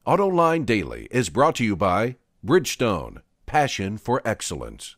Autoline Daily is brought to you by Bridgestone, passion for excellence.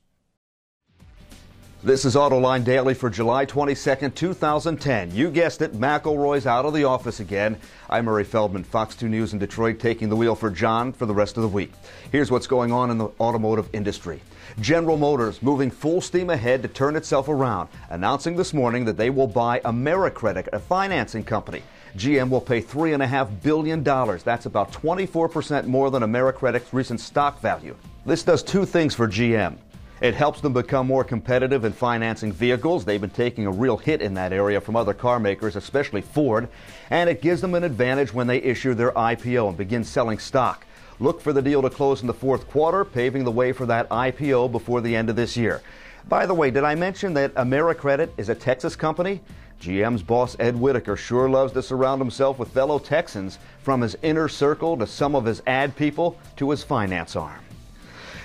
This is Autoline Daily for July 22nd, 2010. You guessed it, McElroy's out of the office again. I'm Murray Feldman, Fox 2 News in Detroit, taking the wheel for John for the rest of the week. Here's what's going on in the automotive industry. General Motors moving full steam ahead to turn itself around, announcing this morning that they will buy AmeriCredit, a financing company. GM will pay $3.5 billion. That's about 24% more than AmeriCredit's recent stock value. This does two things for GM. It helps them become more competitive in financing vehicles. They've been taking a real hit in that area from other car makers, especially Ford. And it gives them an advantage when they issue their IPO and begin selling stock. Look for the deal to close in the fourth quarter, paving the way for that IPO before the end of this year. By the way, did I mention that AmeriCredit is a Texas company? GM's boss Ed Whitaker sure loves to surround himself with fellow Texans, from his inner circle to some of his ad people to his finance arm.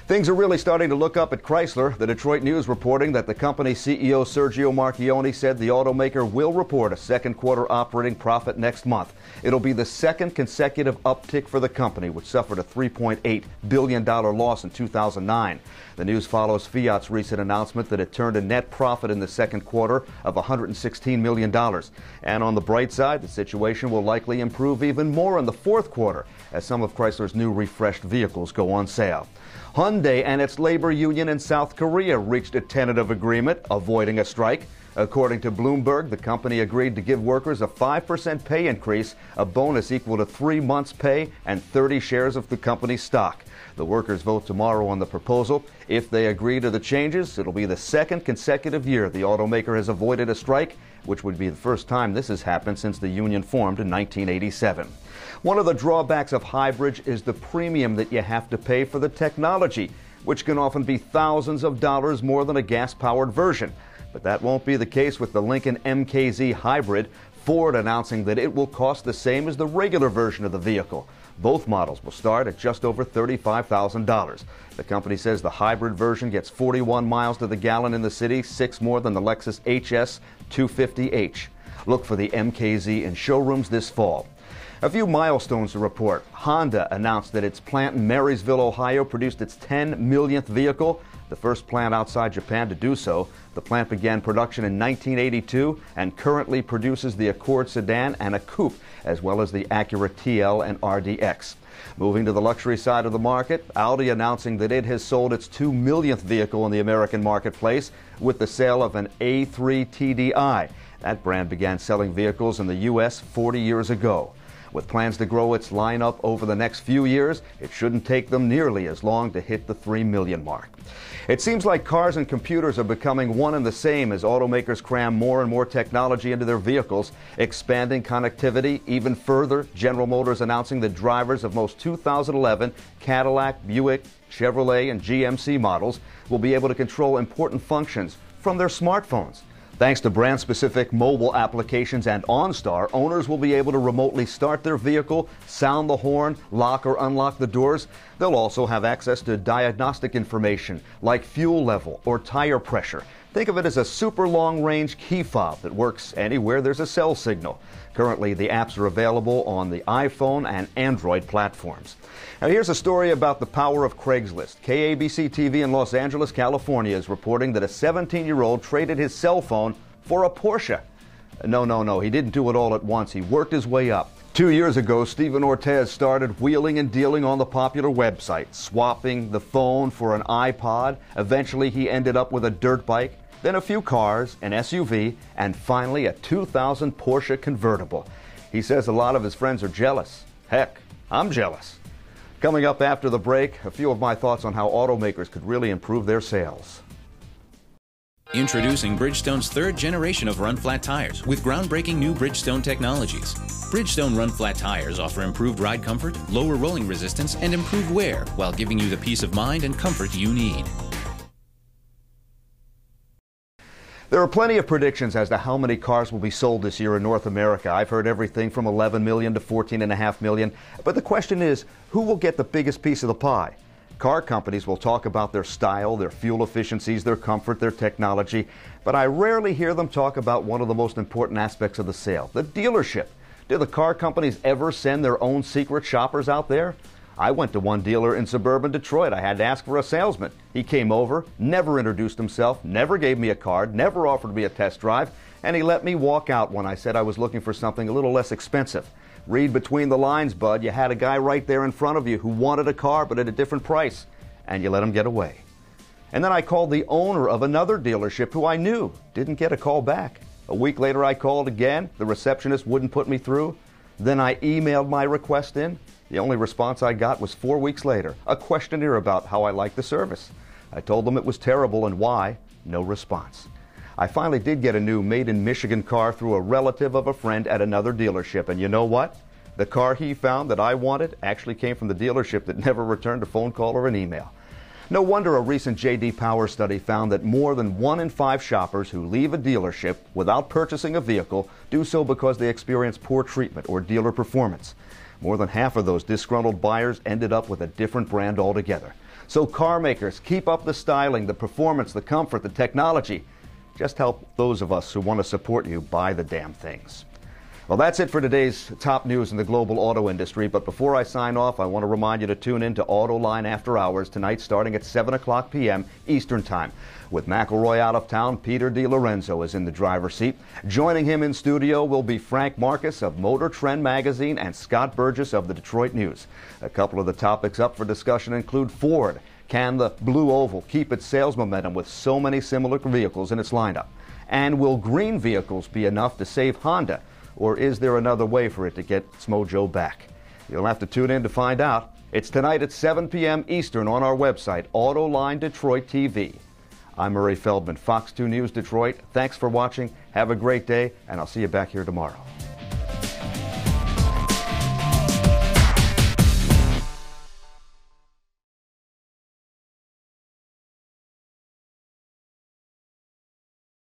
Things are really starting to look up at Chrysler. The Detroit News reporting that the company's CEO Sergio Marchionne said the automaker will report a second quarter operating profit next month. It'll be the second consecutive uptick for the company, which suffered a $3.8 billion loss in 2009. The news follows Fiat's recent announcement that it turned a net profit in the second quarter of $116 million. And on the bright side, the situation will likely improve even more in the fourth quarter as some of Chrysler's new refreshed vehicles go on sale. Hyundai and its labor union in South Korea reached a tentative agreement, avoiding a strike. According to Bloomberg, the company agreed to give workers a 5% pay increase, a bonus equal to 3 months' pay, and 30 shares of the company's stock. The workers vote tomorrow on the proposal. If they agree to the changes, it'll be the second consecutive year the automaker has avoided a strike, which would be the first time this has happened since the union formed in 1987. One of the drawbacks of hybrids is the premium that you have to pay for the technology, which can often be thousands of dollars more than a gas-powered version. But that won't be the case with the Lincoln MKZ Hybrid, Ford announcing that it will cost the same as the regular version of the vehicle. Both models will start at just over $35,000. The company says the hybrid version gets 41 miles to the gallon in the city, 6 more than the Lexus HS 250H. Look for the MKZ in showrooms this fall. A few milestones to report. Honda announced that its plant in Marysville, Ohio, produced its 10 millionth vehicle, the first plant outside Japan to do so. The plant began production in 1982 and currently produces the Accord sedan and a coupe, as well as the Acura TL and RDX. Moving to the luxury side of the market, Audi announcing that it has sold its 2 millionth vehicle in the American marketplace with the sale of an A3 TDI. That brand began selling vehicles in the U.S. 40 years ago. With plans to grow its lineup over the next few years, it shouldn't take them nearly as long to hit the 3 million mark. It seems like cars and computers are becoming one and the same as automakers cram more and more technology into their vehicles, expanding connectivity even further. General Motors announcing that drivers of most 2011 Cadillac, Buick, Chevrolet, and GMC models will be able to control important functions from their smartphones. Thanks to brand-specific mobile applications and OnStar, owners will be able to remotely start their vehicle, sound the horn, lock or unlock the doors. They'll also have access to diagnostic information like fuel level or tire pressure. Think of it as a super long-range key fob that works anywhere there's a cell signal. Currently, the apps are available on the iPhone and Android platforms. Now, here's a story about the power of Craigslist. KABC TV in Los Angeles, California is reporting that a 17-year-old traded his cell phone for a Porsche. No, he didn't do it all at once. He worked his way up. 2 years ago, Stephen Ortez started wheeling and dealing on the popular website, swapping the phone for an iPod. Eventually, he ended up with a dirt bike, then a few cars, an SUV, and finally a 2000 Porsche convertible. He says a lot of his friends are jealous. Heck, I'm jealous. Coming up after the break, a few of my thoughts on how automakers could really improve their sales. Introducing Bridgestone's third generation of run-flat tires with groundbreaking new Bridgestone technologies. Bridgestone run-flat tires offer improved ride comfort, lower rolling resistance, and improved wear while giving you the peace of mind and comfort you need. There are plenty of predictions as to how many cars will be sold this year in North America. I've heard everything from 11 million to 14.5 million. But the question is, who will get the biggest piece of the pie? Car companies will talk about their style, their fuel efficiencies, their comfort, their technology. But I rarely hear them talk about one of the most important aspects of the sale, the dealership. Do the car companies ever send their own secret shoppers out there? I went to one dealer in suburban Detroit. I had to ask for a salesman. He came over, never introduced himself, never gave me a card, never offered me a test drive, and he let me walk out when I said I was looking for something a little less expensive. Read between the lines, bud. You had a guy right there in front of you who wanted a car but at a different price, and you let him get away. And then I called the owner of another dealership who I knew. Didn't get a call back. A week later I called again. The receptionist wouldn't put me through. Then I emailed my request in. The only response I got was 4 weeks later, a questionnaire about how I liked the service. I told them it was terrible and why. No response. I finally did get a new made-in-Michigan car through a relative of a friend at another dealership, and you know what? The car he found that I wanted actually came from the dealership that never returned a phone call or an email. No wonder a recent J.D. Power study found that more than 1 in 5 shoppers who leave a dealership without purchasing a vehicle do so because they experience poor treatment or dealer performance. More than half of those disgruntled buyers ended up with a different brand altogether. So car makers, keep up the styling, the performance, the comfort, the technology. Just help those of us who want to support you buy the damn things. Well, that's it for today's top news in the global auto industry. But before I sign off, I want to remind you to tune in to Autoline After Hours tonight starting at 7 o'clock p.m. Eastern Time. With McElroy out of town, Peter DiLorenzo is in the driver's seat. Joining him in studio will be Frank Marcus of Motor Trend Magazine and Scott Burgess of the Detroit News. A couple of the topics up for discussion include Ford. Can the Blue Oval keep its sales momentum with so many similar vehicles in its lineup? And will green vehicles be enough to save Honda? Or is there another way for it to get its mojo back? You'll have to tune in to find out. It's tonight at 7 p.m. Eastern on our website, Autoline Detroit TV. I'm Murray Feldman, Fox 2 News Detroit. Thanks for watching. Have a great day, and I'll see you back here tomorrow.